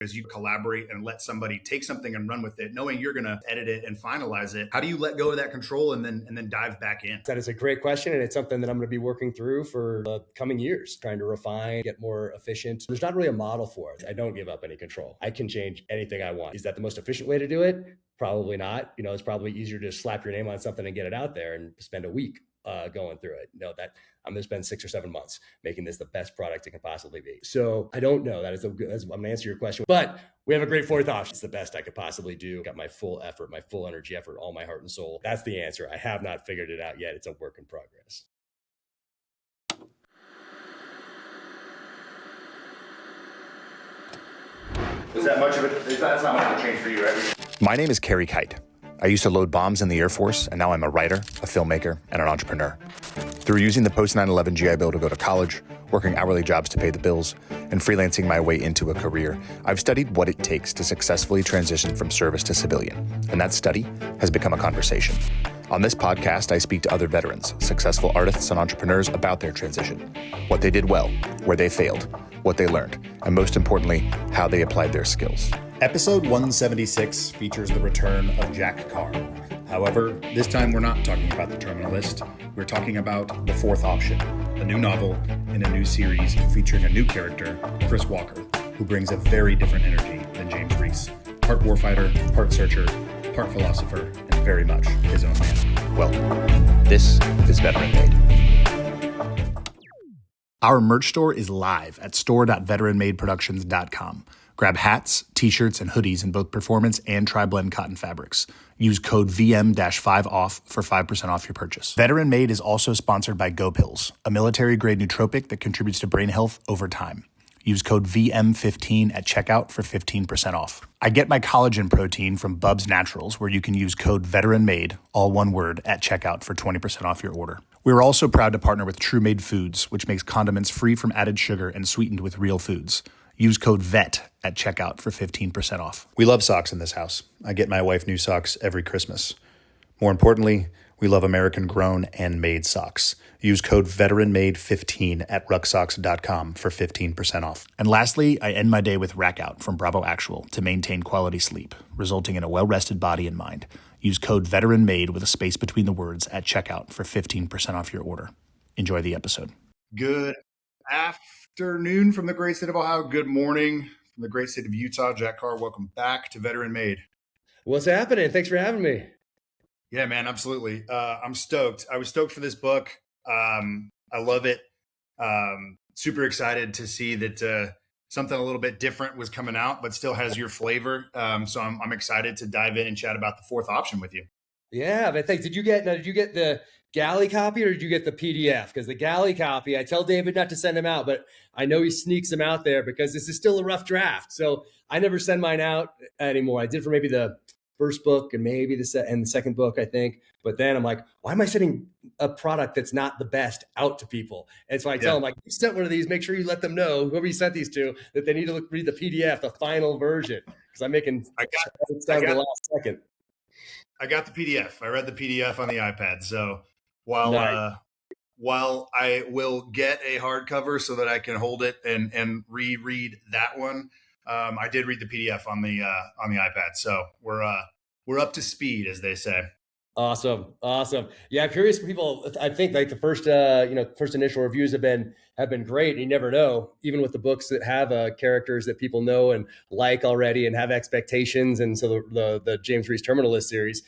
as you collaborate and let somebody take something and run with it, knowing you're going to edit it and finalize it. How do you let go of that control and then dive back in? That is a great question. And it's something that I'm going to be working through for the coming years, trying to refine, get more efficient. There's not really a model for it. I don't give up any control. I can change anything I want. Is that the most efficient way to do it? Probably not. It's probably easier to slap your name on something and get it out there and spend a week going through it. That I'm going to spend 6 or 7 months making this the best product it can possibly be. So I don't know. I'm going to answer your question, but we have a great fourth option. It's the best I could possibly do. Got my full effort, my full energy effort, all my heart and soul. That's the answer. I have not figured it out yet. It's a work in progress. Is that much of it? That's not much of a change for you, right? My name is Carey Kight. I used to load bombs in the Air Force, and now I'm a writer, a filmmaker, and an entrepreneur. Through using the post-9/11 GI Bill to go to college, working hourly jobs to pay the bills, and freelancing my way into a career, I've studied what it takes to successfully transition from service to civilian, and that study has become a conversation. On this podcast, I speak to other veterans, successful artists, and entrepreneurs about their transition, what they did well, where they failed, what they learned, and most importantly, how they applied their skills. Episode 176 features the return of Jack Carr. However, this time we're not talking about the Terminalist. We're talking about The Fourth Option, a new novel in a new series featuring a new character, Chris Walker, who brings a very different energy than James Reece. Part warfighter, part searcher, part philosopher, and very much his own man. Well, this is Veteran Made. Our merch store is live at store.veteranmadeproductions.com. Grab hats, t-shirts, and hoodies in both performance and tri-blend cotton fabrics. Use code VM-5OFF for 5% off your purchase. Veteran Made is also sponsored by GoPills, a military-grade nootropic that contributes to brain health over time. Use code VM15 at checkout for 15% off. I get my collagen protein from Bub's Naturals, where you can use code VETERANMADE, all one word, at checkout for 20% off your order. We're also proud to partner with True Made Foods, which makes condiments free from added sugar and sweetened with real foods. Use code VET at checkout for 15% off. We love socks in this house. I get my wife new socks every Christmas. More importantly, we love American grown and made socks. Use code VETERANMADE15 at rucksocks.com for 15% off. And lastly, I end my day with Rack Out from Bravo Actual to maintain quality sleep, resulting in a well-rested body and mind. Use code VETERANMADE with a space between the words at checkout for 15% off your order. Enjoy the episode. Good afternoon from the great state of Ohio. Good morning from the great state of Utah. Jack Carr, welcome back to Veteran Made. What's happening? Thanks for having me. Yeah, man, absolutely. I'm stoked. I was stoked for this book. I love it. Super excited to see that something a little bit different was coming out, but still has your flavor. So I'm excited to dive in and chat about The Fourth Option with you. Yeah, but thanks. Did you get the galley copy or did you get the PDF? Because the galley copy, I tell David not to send him out, but I know he sneaks them out there because this is still a rough draft. So I never send mine out anymore. I did for maybe the first book and maybe the second book, I think. But then I'm like, why am I sending a product that's not the best out to people? And so I tell them, like, you sent one of these, make sure you let them know, whoever you sent these to, that they need to read the PDF, the final version. Because I'm making it down to the last second. I got the PDF. I read the PDF on the iPad. So while I will get a hardcover so that I can hold it and reread that one, I did read the PDF on the iPad. So we're up to speed, as they say. Awesome. Yeah, I'm curious. People, I think like the first initial reviews have been great. You never know, even with the books that have characters that people know and like already and have expectations. And so the James Reece Terminalist series,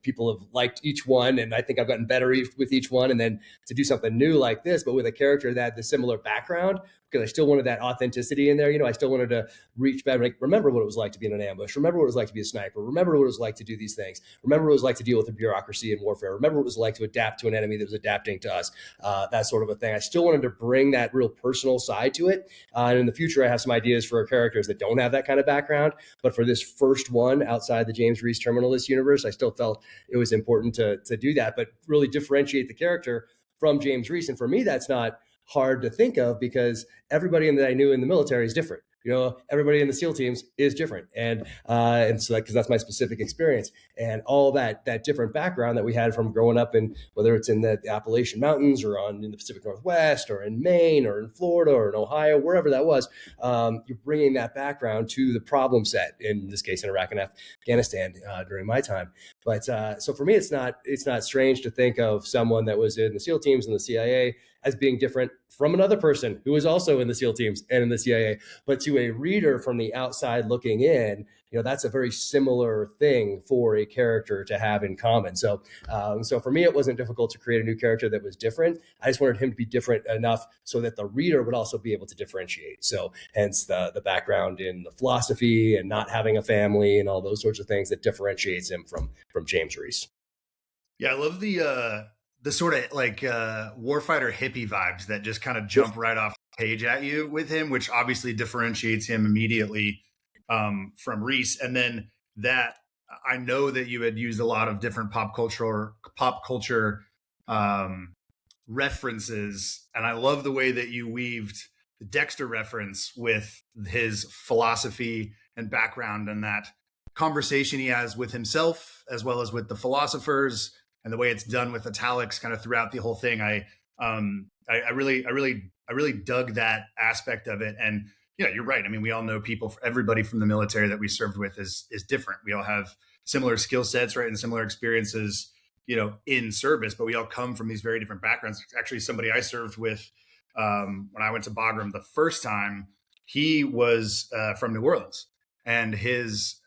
people have liked each one, and I think I've gotten better with each one. And then to do something new like this, but with a character that had the similar background, because I still wanted that authenticity in there. I still wanted to reach back, like, remember what it was like to be in an ambush. Remember what it was like to be a sniper. Remember what it was like to do these things. Remember what it was like to deal with the bureaucracy and warfare. Remember what it was like to adapt to an enemy that was adapting to us. That sort of a thing. I still wanted to bring that real personal side to it. And in the future, I have some ideas for characters that don't have that kind of background. But for this first one outside the James Reece Terminalist universe, I still felt it was important to do that, but really differentiate the character from James Reece. And for me, that's not hard to think of because everybody that I knew in the military is different. everybody in the SEAL teams is different. And so because that's my specific experience, and all that different background that we had from growing up in, whether it's in the Appalachian Mountains or in the Pacific Northwest or in Maine or in Florida or in Ohio, wherever that was, you're bringing that background to the problem set, in this case in Iraq and Afghanistan during my time. But so for me, it's not strange to think of someone that was in the SEAL teams and the CIA as being different from another person who was also in the SEAL teams and in the CIA. But to a reader from the outside looking in, that's a very similar thing for a character to have in common. So for me, it wasn't difficult to create a new character that was different. I just wanted him to be different enough so that the reader would also be able to differentiate. So hence the background in the philosophy and not having a family and all those sorts of things that differentiates him from James Reece. Yeah, I love the sort of like warfighter hippie vibes that just kind of jump right off the page at you with him, which obviously differentiates him immediately from Reece. And then that I know that you had used a lot of different pop culture references, and I love the way that you weaved the Dexter reference with his philosophy and background, and that conversation he has with himself as well as with the philosophers, and the way it's done with italics kind of throughout the whole thing. I really dug that aspect of it. And yeah, you're right. I mean, we all know everybody from the military that we served with is different. We all have similar skill sets, right? And similar experiences, in service, but we all come from these very different backgrounds. Actually, somebody I served with when I went to Bagram the first time, he was from New Orleans, and his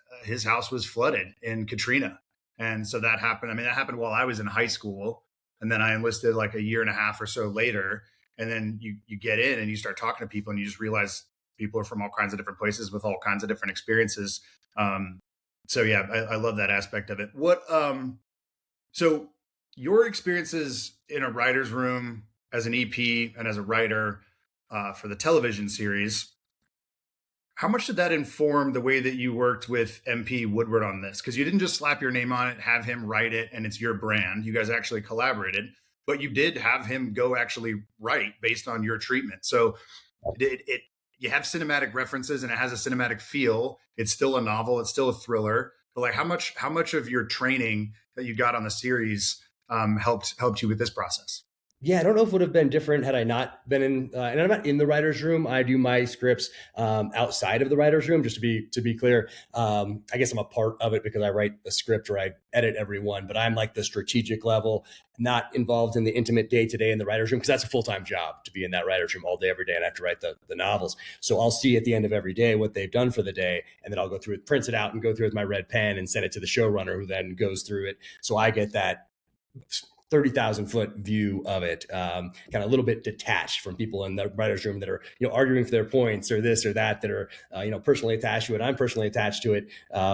house was flooded in Katrina. And so that happened. I mean, that happened while I was in high school. And then I enlisted like a year and a half or so later. And then you get in and you start talking to people, and you just realize people are from all kinds of different places with all kinds of different experiences. So yeah, I love that aspect of it. So your experiences in a writer's room as an EP and as a writer for the television series, how much did that inform the way that you worked with MP Woodward on this? Because you didn't just slap your name on it, have him write it, and it's your brand. You guys actually collaborated, but you did have him go actually write based on your treatment. So you have cinematic references, and it has a cinematic feel. It's still a novel. It's still a thriller. But like, how much of your training that you got on the series helped you with this process? Yeah, I don't know if it would have been different had I not been in, and I'm not in the writer's room. I do my scripts outside of the writer's room, just to be clear. I guess I'm a part of it because I write a script or I edit every one, but I'm like the strategic level, not involved in the intimate day-to-day in the writer's room, because that's a full-time job to be in that writer's room all day, every day, and I have to write the novels. So I'll see at the end of every day what they've done for the day, and then I'll go through it, print it out and go through it with my red pen and send it to the showrunner, who then goes through it. So I get that 30,000 foot view of it, kind of a little bit detached from people in the writer's room that are, arguing for their points or this or that are, personally attached to it. I'm personally attached to it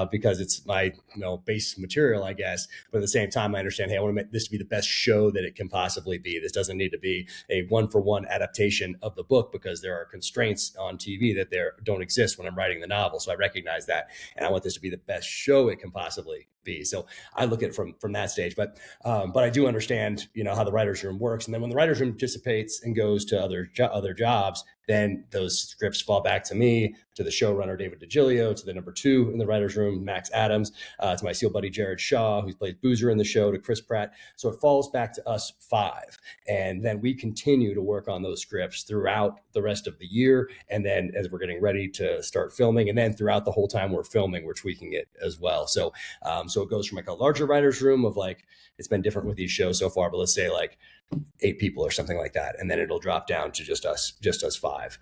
because it's my, base material, I guess. But at the same time, I understand, hey, I want to make this to be the best show that it can possibly be. This doesn't need to be a one-for-one adaptation of the book, because there are constraints on TV that don't exist when I'm writing the novel. So I recognize that, and I want this to be the best show it can possibly be. So I look at it from that stage, but I do understand, how the writer's room works. And then when the writer's room dissipates and goes to other jobs, then those scripts fall back to me, to the showrunner, David DiGilio, to the number 2 in the writer's room, Max Adams, to my SEAL buddy, Jared Shaw, who plays Boozer in the show, to Chris Pratt. So it falls back to us 5. And then we continue to work on those scripts throughout the rest of the year. And then as we're getting ready to start filming, and then throughout the whole time we're filming, we're tweaking it as well. So it goes from like a larger writer's room of like, it's been different with these shows so far, but let's say like 8 people or something like that. And then it'll drop down to just us 5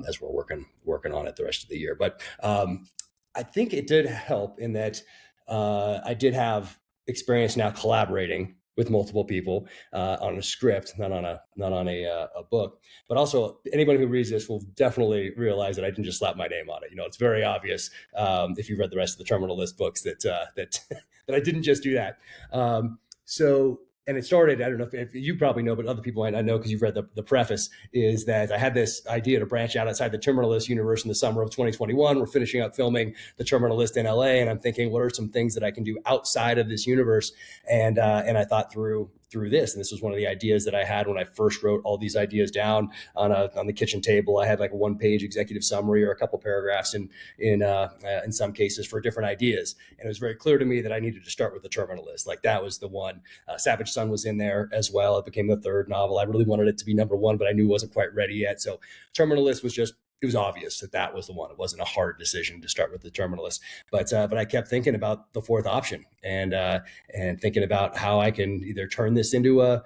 as we're working on it the rest of the year. But I think it did help in that I did have experience now collaborating with multiple people on a script, not on a book. But also, anyone who reads this will definitely realize that I didn't just slap my name on it. It's very obvious if you've read the rest of the Terminal List books that that I didn't just do that. And it started, I don't know if you probably know, but other people might not know because you've read the preface, is that I had this idea to branch out outside the Terminal List universe in the summer of 2021. We're finishing up filming the Terminal List in LA, and I'm thinking, what are some things that I can do outside of this universe? And I thought through through this. And this was one of the ideas that I had when I first wrote all these ideas down on the kitchen table. I had like a 1-page executive summary or a couple paragraphs in some cases for different ideas. And it was very clear to me that I needed to start with the Terminalist. Like that was the one. Savage Son was in there as well. It became the third novel. I really wanted it to be number one, but I knew it wasn't quite ready yet. So Terminalist was just, it was obvious that was the one. It wasn't a hard decision to start with the Terminalist, but I kept thinking about the fourth option and thinking about how I can either turn this into a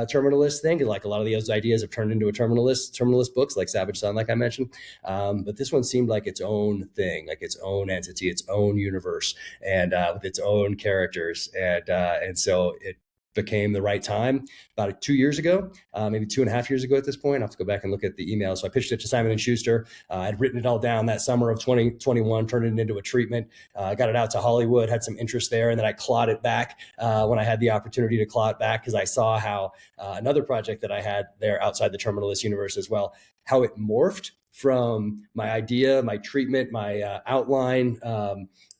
Terminalist thing, like a lot of those ideas have turned into a Terminalist books, like Savage Son, like I mentioned. But this one seemed like its own thing, like its own entity, its own universe, and with its own characters, and so it became the right time about 2 years ago, maybe 2.5 years ago at this point. I'll have to go back and look at the email. So I pitched it to Simon & Schuster. I'd written it all down that summer of 2021, turned it into a treatment, got it out to Hollywood, had some interest there. And then I clawed it back when I had the opportunity to claw it back, because I saw how another project that I had there outside the Terminalist universe as well, how it morphed from my idea, my treatment, my outline,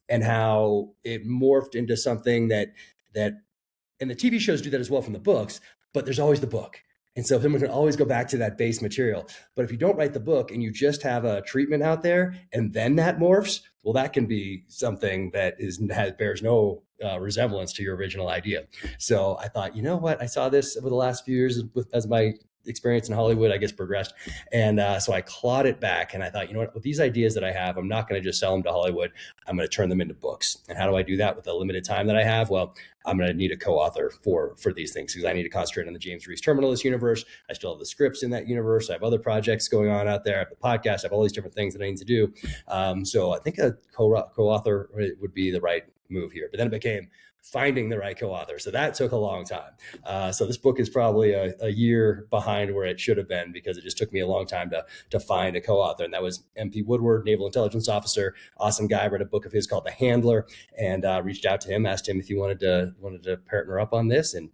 and how it morphed into something that and the TV shows do that as well from the books, but there's always the book. And so someone can always go back to that base material. But if you don't write the book and you just have a treatment out there and then that morphs, well, that can be something that bears no resemblance to your original idea. So I thought, you know what? I saw this over the last few years as my experience in Hollywood, I guess, progressed. And so I clawed it back and I thought, you know what, with these ideas that I have, I'm not going to just sell them to Hollywood. I'm going to turn them into books. And how do I do that with the limited time that I have? Well, I'm going to need a co-author for these things, because I need to concentrate on the James Reece Terminalist universe. I still have the scripts in that universe. I have other projects going on out there. I have the podcast. I have all these different things that I need to do. So I think a co-author would be the right move here. But then it became finding the right co-author. So that took a long time. So this book is probably a year behind where it should have been, because it just took me a long time to find a co-author. And that was MP Woodward, Naval Intelligence Officer, awesome guy. I read a book of his called The Handler, and reached out to him, asked him if he wanted to partner up on this. And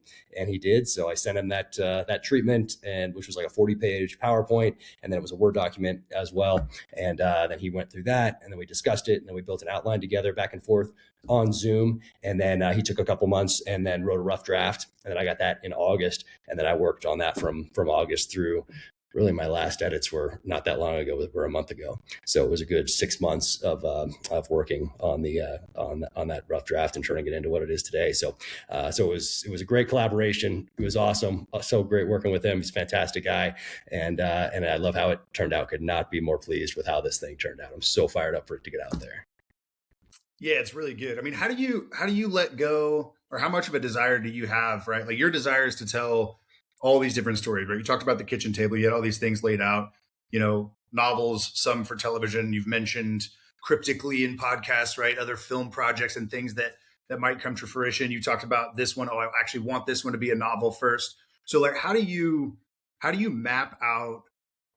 he did. So I sent him that treatment, and which was like a 40-page PowerPoint. And then it was a Word document as well. And then he went through that, and then we discussed it, and then we built an outline together back and forth on Zoom. And then he took a couple months and then wrote a rough draft. And then I got that in August. And then I worked on that from August through, really my last edits were not that long ago, were a month ago. So it was a good 6 months of working on that rough draft and turning it into what it is today. So it was a great collaboration. It was awesome. So great working with him. He's a fantastic guy. And I love how it turned out. Could not be more pleased with how this thing turned out. I'm so fired up for it to get out there. Yeah, it's really good. I mean, how do you let go, or how much of a desire do you have, right? Like your desire is to tell all these different stories, right? You talked about the kitchen table. You had all these things laid out, novels, some for television. You've mentioned cryptically in podcasts, right? Other film projects and things that might come to fruition. You talked about this one. Oh, I actually want this one to be a novel first. So like, how do you map out,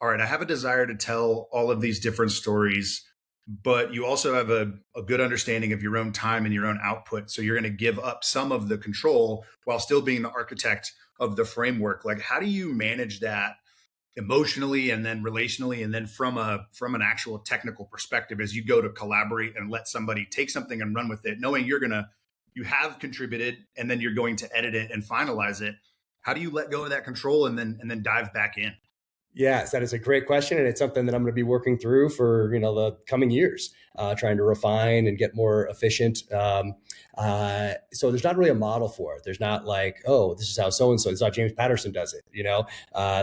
all right, I have a desire to tell all of these different stories, but you also have a good understanding of your own time and your own output. So you're going to give up some of the control while still being the architect of the framework. Like, how do you manage that emotionally and then relationally, and then from an actual technical perspective as you go to collaborate and let somebody take something and run with it, knowing you have contributed and then you're going to edit it and finalize it? How do you let go of that control and then dive back in? Yes, that is a great question. And it's something that I'm going to be working through for, the coming years, trying to refine and get more efficient. So there's not really a model for it. There's not like, oh, this is how so-and-so, this is how James Patterson does it.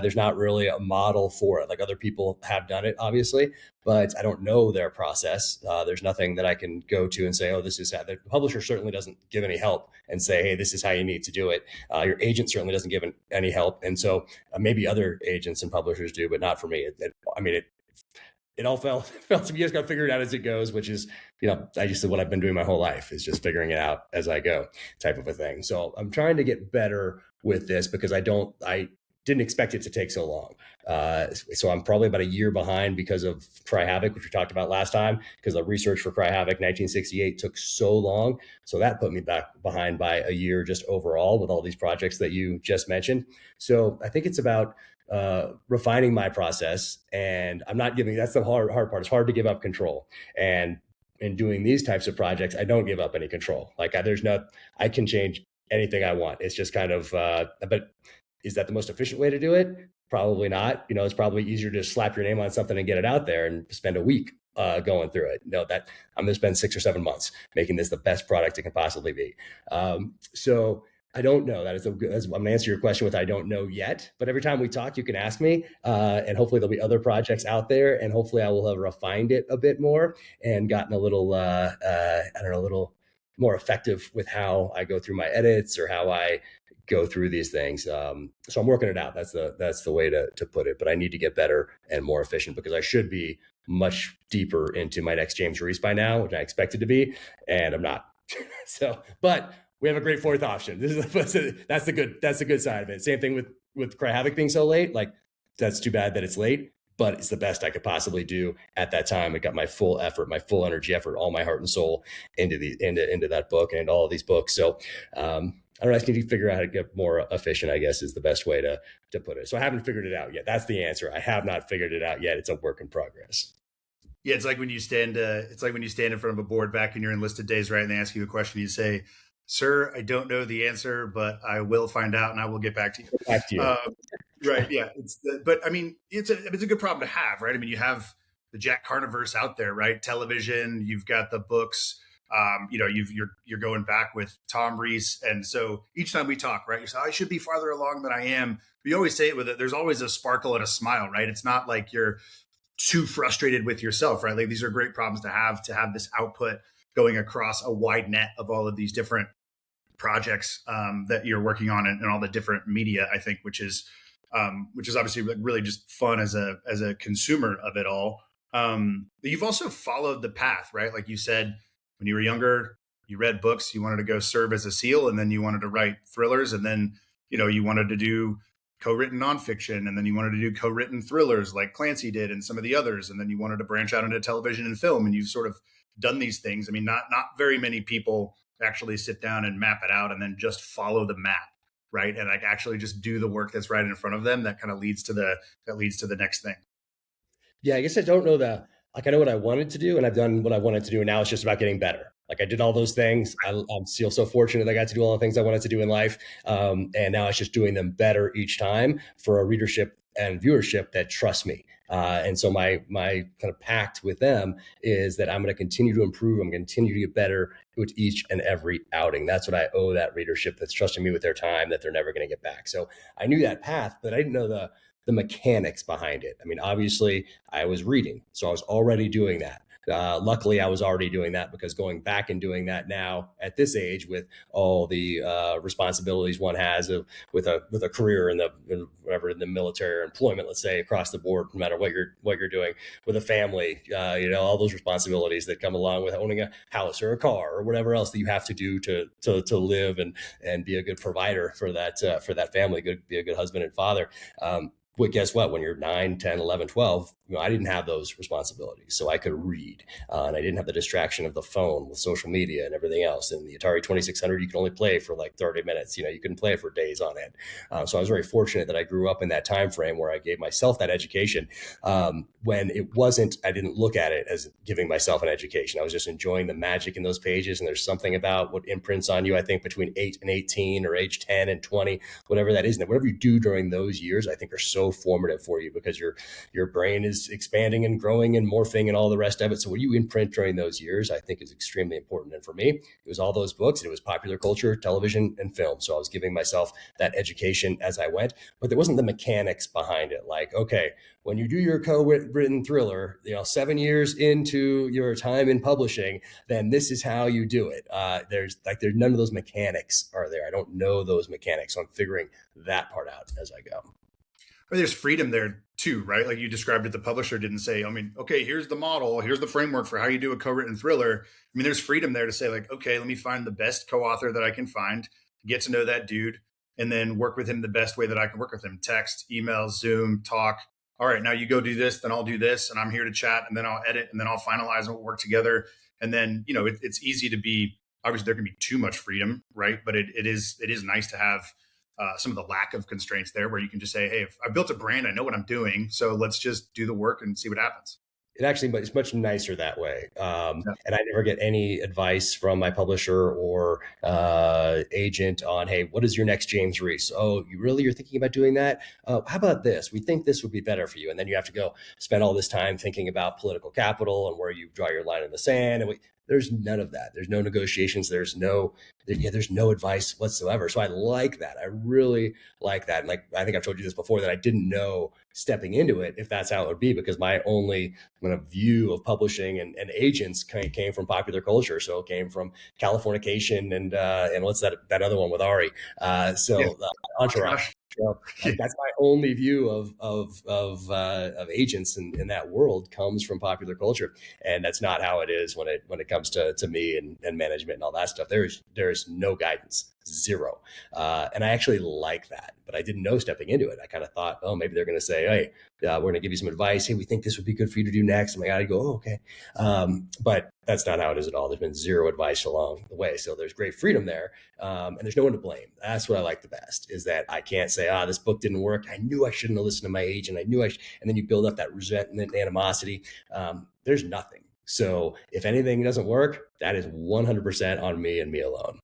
There's not really a model for it. Like other people have done it, obviously, but I don't know their process. There's nothing that I can go to and say, oh, this is how. The publisher certainly doesn't give any help and say, hey, this is how you need to do it. Your agent certainly doesn't give any help. And so maybe other agents and publishers do, but not for me. It all felt to me, you just got to figure it out as it goes, which is, I just said what I've been doing my whole life is just figuring it out as I go type of a thing. So I'm trying to get better with this because I didn't expect it to take so long. So I'm probably about a year behind because of Cry Havoc, which we talked about last time, because the research for Cry Havoc 1968 took so long. So that put me back behind by a year just overall with all these projects that you just mentioned. So I think it's about refining my process, and I'm not giving, that's the hard part. It's hard to give up control. And in doing these types of projects, I don't give up any control. Like I can change anything I want. It's just kind of, but is that the most efficient way to do it? Probably not. It's probably easier to slap your name on something and get it out there and spend a week going through it. That I'm going to spend 6 or 7 months making this the best product it can possibly be. So I don't know. I'm going to answer your question with I don't know yet. But every time we talk, you can ask me, and hopefully there'll be other projects out there, and hopefully I will have refined it a bit more and gotten a little, a little more effective with how I go through my edits or how I go through these things. So I'm working it out. That's the way to put it. But I need to get better and more efficient because I should be much deeper into my next James Reece by now, which I expected to be, and I'm not. But we have a great fourth option. That's the good side of it. Same thing with Cry Havoc being so late. Like, that's too bad that it's late, but it's the best I could possibly do at that time. I got my full effort, my full energy effort, all my heart and soul into that book and all of these books. So I don't know, I just need to figure out how to get more efficient, I guess, is the best way to put it. So I haven't figured it out yet. That's the answer. I have not figured it out yet. It's a work in progress. Yeah, it's like when you stand in front of a board back in your enlisted days, right? And they ask you a question, you say, "Sir, I don't know the answer, but I will find out and I will get back to you." Right. Yeah. But I mean, it's a good problem to have, right? I mean, you have the Jack Carniverse out there, right? Television, you've got the books, you're going back with Tom Reece. And so each time we talk, right, you say, I should be farther along than I am. But you always say it with it. There's always a sparkle and a smile, right? It's not like you're too frustrated with yourself, right? Like, these are great problems to have this output going across a wide net of all of these different projects that you're working on and all the different media, I think, which is obviously really just fun as a consumer of it all. But you've also followed the path, right? Like you said, when you were younger, you read books, you wanted to go serve as a SEAL, and then you wanted to write thrillers, and then, you wanted to do co-written nonfiction, and then you wanted to do co-written thrillers like Clancy did and some of the others, and then you wanted to branch out into television and film, and you've sort of done these things. I mean, not very many people actually sit down and map it out and then just follow the map, right? And like actually just do the work that's right in front of them that kind of leads to the next thing. Yeah, I guess I don't know that. Like, I know what I wanted to do, and I've done what I wanted to do, and now it's just about getting better. Like, I did all those things. I feel so fortunate that I got to do all the things I wanted to do in life, and now it's just doing them better each time for a readership and viewership that trust me. And so my kind of pact with them is that I'm going to continue to improve. I'm going to continue to get better with each and every outing. That's what I owe that readership that's trusting me with their time that they're never going to get back. So I knew that path, but I didn't know the mechanics behind it. I mean, obviously I was reading, so I was already doing that. Luckily, I was already doing that, because going back and doing that now at this age with all the responsibilities one has with a career in the military or employment, let's say, across the board, no matter what you're doing, with a family, all those responsibilities that come along with owning a house or a car or whatever else that you have to do to live and be a good provider for that family, be a good husband and father. But guess what? When you're 9, 10, 11, 12, I didn't have those responsibilities. So I could read, and I didn't have the distraction of the phone with social media and everything else. And the Atari 2600, you could only play for like 30 minutes. You couldn't play for days on end. So I was very fortunate that I grew up in that time frame where I gave myself that education. When I didn't look at it as giving myself an education. I was just enjoying the magic in those pages. And there's something about what imprints on you, I think, between 8 and 18 or age 10 and 20, whatever that is. And whatever you do during those years, I think are so formative for you, because your brain is expanding and growing and morphing and all the rest of it. So what you imprint during those years, I think, is extremely important. And for me, it was all those books, and it was popular culture, television, and film. So I was giving myself that education as I went, but there wasn't the mechanics behind it. Like, okay, when you do your co-written thriller, 7 years into your time in publishing, then this is how you do it. There's none of those mechanics are there. I don't know those mechanics. So I'm figuring that part out as I go. But there's freedom there too, right? Like you described it, the publisher didn't say, okay, here's the model, here's the framework for how you do a co-written thriller. I mean, there's freedom there to say, like, okay, let me find the best co-author that I can find, get to know that dude, and then work with him the best way that I can work with him. Text, email, Zoom, talk. All right, now you go do this, then I'll do this, and I'm here to chat, and then I'll edit, and then I'll finalize and we'll work together. And then, it's easy to be, obviously there can be too much freedom, right? But it is nice to have some of the lack of constraints there, where you can just say, hey, if I built a brand, I know what I'm doing, so let's just do the work and see what happens. It actually is much nicer that way. And I never get any advice from my publisher or agent on, hey, what is your next James Reece? Oh, you're thinking about doing that? How about this? We think this would be better for you. And then you have to go spend all this time thinking about political capital and where you draw your line in the sand. And there's none of that. There's no negotiations. There's no advice whatsoever. So I like that. I really like that. And like, I think I've told you this before, that I didn't know stepping into it if that's how it would be, because my only kind of view of publishing and agents came from popular culture. So it came from Californication and what's that other one with Ari? Entourage. So, that's my only view of agents in that world, comes from popular culture, and that's not how it is when it comes to me and management and all that stuff. There's no guidance, zero, and I actually like that. But I didn't know stepping into it. I kind of thought, oh, maybe they're going to say, hey, we're going to give you some advice. Hey, we think this would be good for you to do next. I'm like, I go, oh, okay, but that's not how it is at all. There's been zero advice along the way, so there's great freedom there, and there's no one to blame. That's what I like the best, is that I can't say, this book didn't work. I knew I shouldn't have listened to my agent. I knew and then you build up that resentment, animosity. There's nothing. So if anything doesn't work, that is 100% on me and me alone.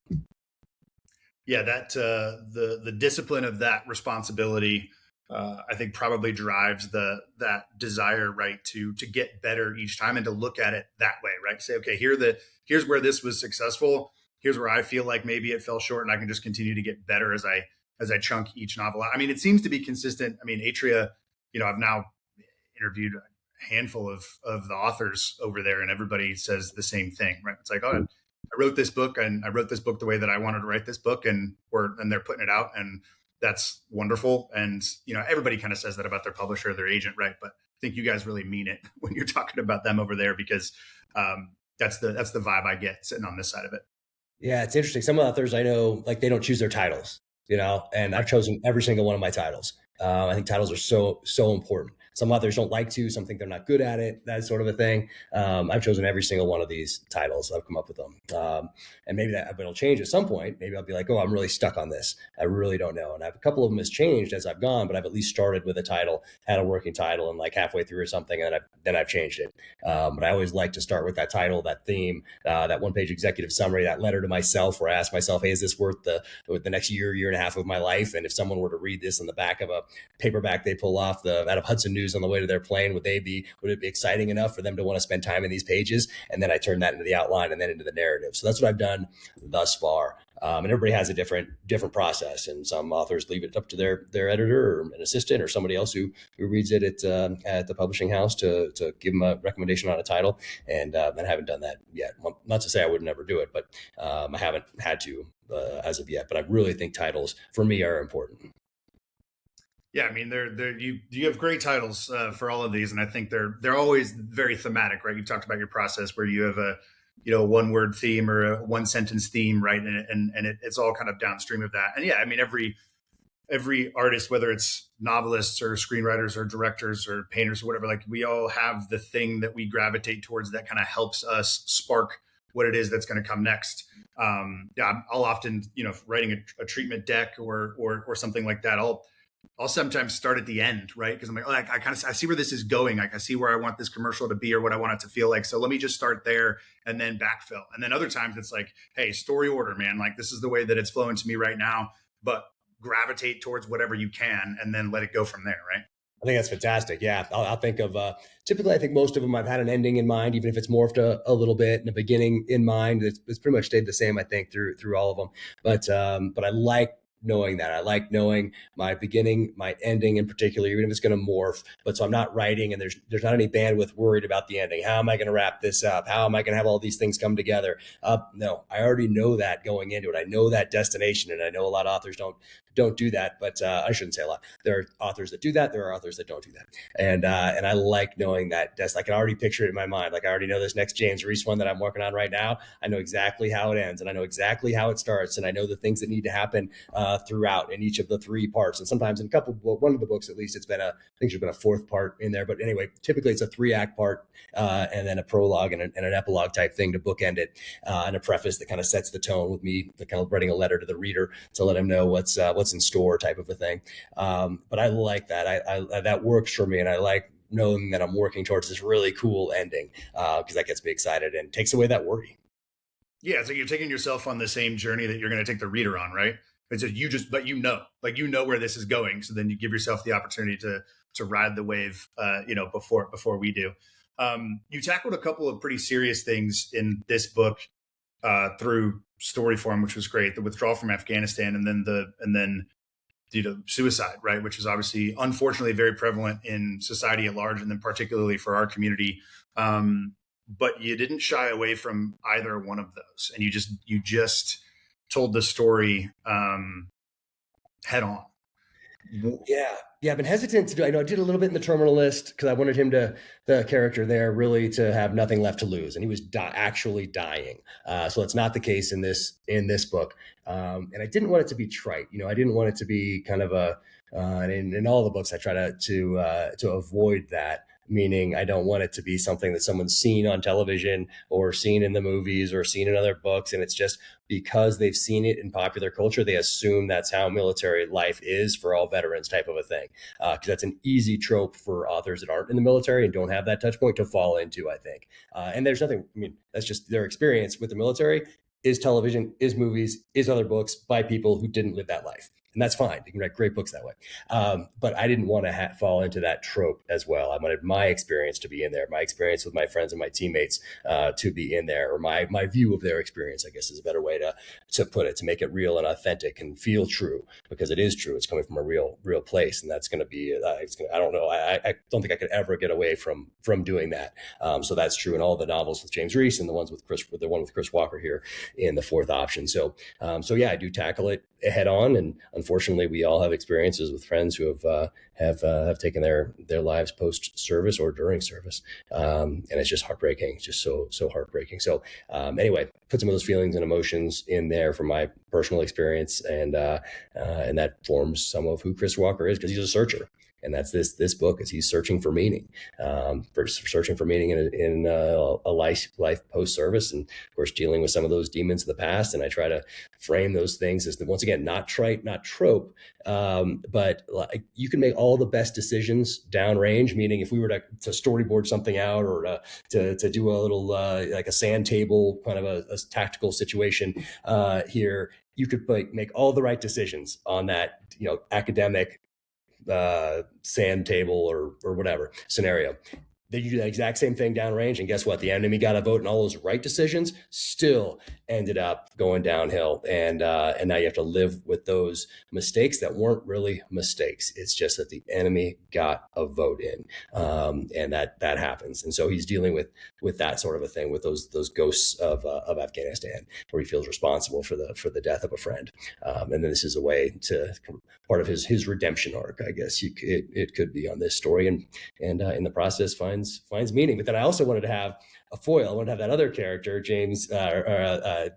Yeah, that the discipline of that responsibility, I think probably drives that desire, right, to get better each time and to look at it that way, right? Say, okay, here's where this was successful. Here's where I feel like maybe it fell short, and I can just continue to get better as I chunk each novel out. I mean, it seems to be consistent. I mean, Atria, I've now interviewed a handful of the authors over there, and everybody says the same thing, right? It's like, oh, I wrote this book, and I wrote this book the way that I wanted to write this book, and they're putting it out, and that's wonderful. And everybody kind of says that about their publisher, their agent, right? But I think you guys really mean it when you're talking about them over there, because that's the vibe I get sitting on this side of it. Yeah, it's interesting. Some authors I know, like, they don't choose their titles, and I've chosen every single one of my titles. I think titles are so important. Some authors don't like to, some think they're not good at it, that sort of a thing. I've chosen every single one of these titles. I've come up with them. And maybe it'll change at some point. Maybe I'll be like, oh, I'm really stuck on this. I really don't know. And I have a couple of them has changed as I've gone, but I've at least started with a title, had a working title, and like halfway through or something, and then I've changed it. But I always like to start with that title, that theme, that one-page executive summary, that letter to myself, where I ask myself, hey, is this worth the next year and a half of my life? And if someone were to read this in the back of a paperback they pull off out of Hudson News on the way to their plane, would it be exciting enough for them to want to spend time in these pages? And then I turn that into the outline and then into the narrative. So that's what I've done thus far. And everybody has a different process, and some authors leave it up to their editor or an assistant or somebody else who reads it at the publishing house to give them a recommendation on a title. And I haven't done that yet. Well, not to say I would never do it, but I haven't had to as of yet. But I really think titles for me are important. Yeah, I mean, you have great titles for all of these, and I think they're always very thematic, right? You've talked about your process where you have a one word theme or a one sentence theme, right? And it's all kind of downstream of that. And yeah, I mean, every artist, whether it's novelists or screenwriters or directors or painters or whatever, like, we all have the thing that we gravitate towards that kind of helps us spark what it is that's going to come next. I'll often, writing a treatment deck or something like that, I'll sometimes start at the end, right? Because I'm like, I see where this is going. Like, I see where I want this commercial to be or what I want it to feel like. So let me just start there and then backfill. And then other times it's like, hey, story order, man. Like, this is the way that it's flowing to me right now, but gravitate towards whatever you can and then let it go from there, right? I think that's fantastic. Yeah, I'll think of typically. I think most of them I've had an ending in mind, even if it's morphed a little bit, and a beginning in mind. It's pretty much stayed the same, I think, through all of them. But I like knowing that. I like knowing my beginning, my ending in particular, even if it's going to morph. But so I'm not writing, and there's not any bandwidth worried about the ending. How am I going to wrap this up? How am I going to have all these things come together? No, I already know that going into it. I know that destination, and I know a lot of authors don't do that, but I shouldn't say a lot. There are authors that do that. There are authors that don't do that. And I like knowing that. I can already picture it in my mind. Like, I already know this next James Reece one that I'm working on right now. I know exactly how it ends, and I know exactly how it starts, and I know the things that need to happen throughout in each of the three parts. And sometimes in one of the books, at least, I think there's been a fourth part in there. But anyway, typically it's a 3-act part, and then a prologue and an epilogue type thing to bookend it, and a preface that kind of sets the tone with me, kind of writing a letter to the reader to let him know what's in store, type of a thing. But I like that. I that works for me, and I like knowing that I'm working towards this really cool ending, because that gets me excited and takes away that worry. Yeah, it's like you're taking yourself on the same journey that you're going to take the reader on, right? It's just, but you know where this is going. So then you give yourself the opportunity to ride the wave, before we do. You tackled a couple of pretty serious things in this book through story form, which was great. The withdrawal from Afghanistan, and then suicide, right? Which is obviously, unfortunately, very prevalent in society at large, and then particularly for our community. But you didn't shy away from either one of those, and you just told the story head on. Yeah. I've been hesitant to do. I know I did a little bit in the Terminal List because I wanted the character there, really to have nothing left to lose, and he was actually dying. So it's not the case in this book, and I didn't want it to be trite. I didn't want it to be kind of in all the books I try to avoid that. Meaning, I don't want it to be something that someone's seen on television or seen in the movies or seen in other books. And it's just because they've seen it in popular culture, they assume that's how military life is for all veterans, type of a thing. Because that's an easy trope for authors that aren't in the military and don't have that touch point to fall into, I think. And there's nothing, that's just their experience with the military is television, is movies, is other books by people who didn't live that life. And that's fine. You can write great books that way. But I didn't want to fall into that trope as well. I wanted my experience to be in there, my experience with my friends and my teammates to be in there, or my view of their experience, I guess is a better way to put it, to make it real and authentic and feel true, because it is true. It's coming from a real place. And that's going to be, I don't know. I don't think I could ever get away from doing that. So that's true in all the novels with James Reece and the one with Chris Walker here in the fourth option. So yeah, I do tackle it head on. And unfortunately, we all have experiences with friends who have taken their lives post service or during service, and it's just heartbreaking. It's just so heartbreaking. So anyway, put some of those feelings and emotions in there from my personal experience, and that forms some of who Chris Walker is, because he's a searcher. And that's this book, is he's searching for meaning, searching for meaning in a life post service, and of course dealing with some of those demons of the past. And I try to frame those things as, once again, not trite, not trope, but you can make all the best decisions downrange. Meaning, if we were to storyboard something out, or to do a little like a sand table kind of a tactical situation here, you could make all the right decisions on that academic sand table or whatever scenario. Then you do that exact same thing downrange, and guess what? The enemy got a vote, and all those right decisions still ended up going downhill. And now you have to live with those mistakes that weren't really mistakes. It's just that the enemy got a vote in, and that happens. And so he's dealing with that sort of a thing, with those ghosts of Afghanistan, where he feels responsible for the death of a friend. And then this is a way to part of his redemption arc, I guess it could be, on this story, and in the process finds meaning. But then I also wanted to have a foil. I wanted to have that other character, James Jarrett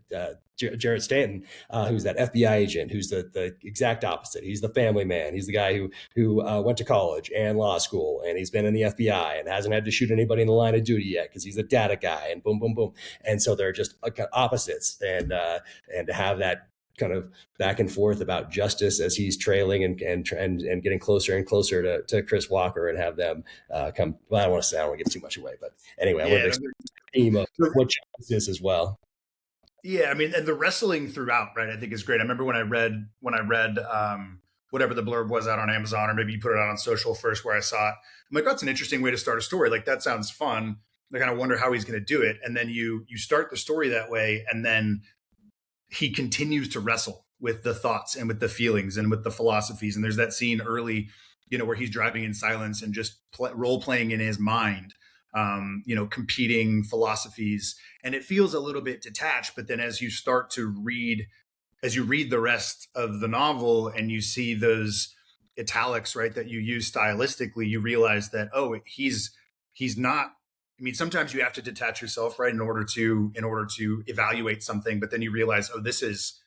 Stanton, who's that FBI agent, who's the exact opposite. He's the family man. He's the guy who went to college and law school, and he's been in the FBI and hasn't had to shoot anybody in the line of duty yet because he's a data guy, and boom, boom, boom. And so they're just opposites, and to have that kind of back and forth about justice as he's trailing and getting closer and closer to Chris Walker, and have them come. Well, I don't want to give too much away, but anyway, I wanted to explain the theme of what justice is as well. Yeah, I mean, and the wrestling throughout, right, I think is great. I remember when I read whatever the blurb was out on Amazon, or maybe you put it out on social first, where I saw it. I'm like, oh, that's an interesting way to start a story. Like, that sounds fun. I kind of wonder how he's going to do it. And then you start the story that way, and then he continues to wrestle with the thoughts and with the feelings and with the philosophies. And there's that scene early, where he's driving in silence and just role playing in his mind, competing philosophies. And it feels a little bit detached. But then as you start to read the rest of the novel, and you see those italics, right, that you use stylistically, you realize that, oh, he's not. I mean, sometimes you have to detach yourself, right, in order to evaluate something. But then you realize, oh, this is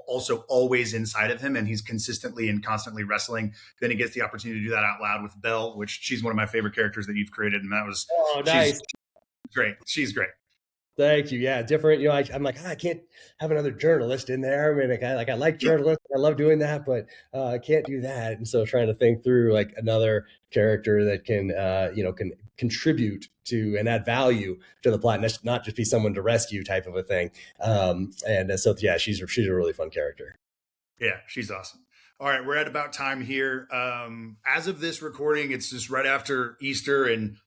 also always inside of him, and he's consistently and constantly wrestling. Then he gets the opportunity to do that out loud with Belle, which she's one of my favorite characters that you've created, and that was nice. She's great. She's great. Thank you. Yeah, different. I'm like, I can't have another journalist in there. I mean, I like journalists. I love doing that, but I can't do that. And so trying to think through like another character that can, can contribute to and add value to the plot, and not just be someone to rescue type of a thing. So yeah, she's a really fun character. Yeah, she's awesome. All right, we're at about time here. As of this recording, it's just right after Easter, and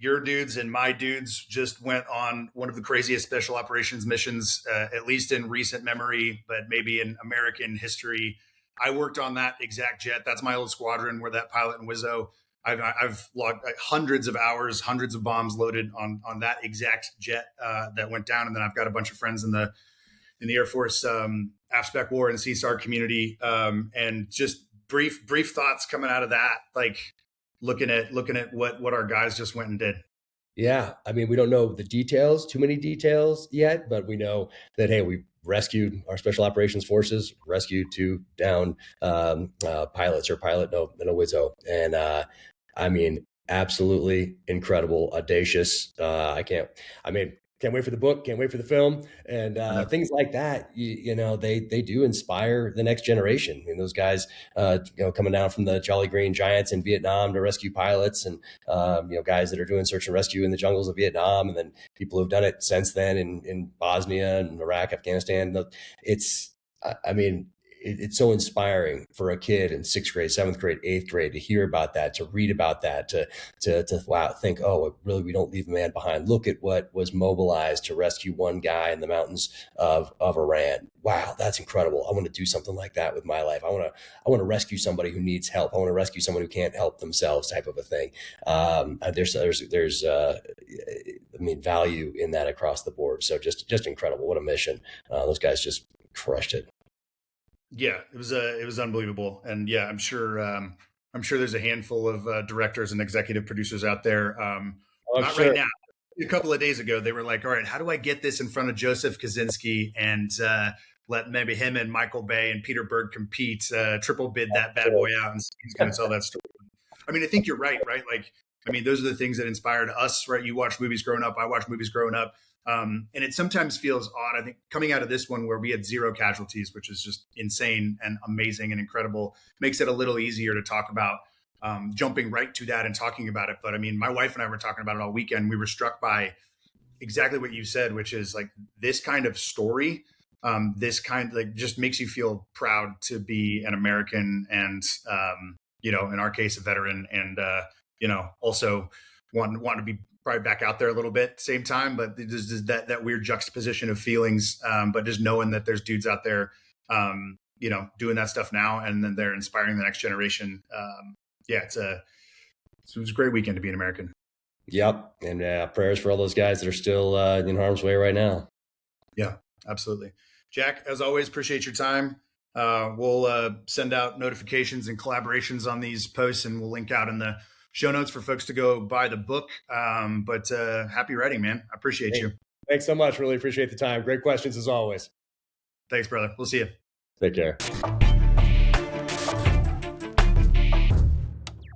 your dudes and my dudes just went on one of the craziest special operations missions, at least in recent memory, but maybe in American history. I worked on that exact jet. That's my old squadron where that pilot and Wizzo. I've logged hundreds of hours, hundreds of bombs loaded on that exact jet that went down. And then I've got a bunch of friends in the Air Force AFSPEC War and CSAR community, and just brief thoughts coming out of that, like looking at what our guys just went and did. Yeah, I mean, we don't know the details, too many details yet, but we know that, hey, we rescued, our special operations forces rescued 2 down pilots, or pilot and a Wizzo, and I mean, absolutely incredible, audacious. Can't wait for the book, can't wait for the film, and things like that. They do inspire the next generation. I mean, those guys, coming down from the Jolly Green Giants in Vietnam to rescue pilots, and guys that are doing search and rescue in the jungles of Vietnam, and then people who've done it since then in Bosnia and Iraq, Afghanistan. It's so inspiring for a kid in 6th grade, 7th grade, 8th grade to hear about that, to read about that, to wow, think, oh, really, we don't leave a man behind. Look at what was mobilized to rescue one guy in the mountains of Iran. Wow, that's incredible. I want to do something like that with my life. I want to rescue somebody who needs help. I want to rescue someone who can't help themselves, type of a thing. There's value in that across the board. So just incredible. What a mission. Those guys just crushed it. Yeah, it was unbelievable, and yeah, I'm sure there's a handful of directors and executive producers out there. Not sure. Right now. A couple of days ago, they were like, "All right, how do I get this in front of Joseph Kaczynski and let maybe him and Michael Bay and Peter Berg compete, triple bid that bad boy out, and he's going to tell that story." I mean, I think you're right? Like, I mean, those are the things that inspired us, right? You watch movies growing up. I watch movies growing up. And it sometimes feels odd, I think, coming out of this one where we had 0 casualties, which is just insane and amazing and incredible, makes it a little easier to talk about, jumping right to that and talking about it. But I mean, my wife and I were talking about it all weekend. We were struck by exactly what you said, which is like this kind of story, just makes you feel proud to be an American and, in our case, a veteran, and, also want to be probably back out there a little bit at the same time, but there's that weird juxtaposition of feelings. But just knowing that there's dudes out there, doing that stuff now, and then they're inspiring the next generation. It was a great weekend to be an American. Yep. And prayers for all those guys that are still in harm's way right now. Yeah, absolutely. Jack, as always, appreciate your time. We'll send out notifications and collaborations on these posts, and we'll link out in the show notes for folks to go buy the book. But happy writing, man. I appreciate you. Thanks so much. Really appreciate the time. Great questions as always. Thanks, brother. We'll see you. Take care.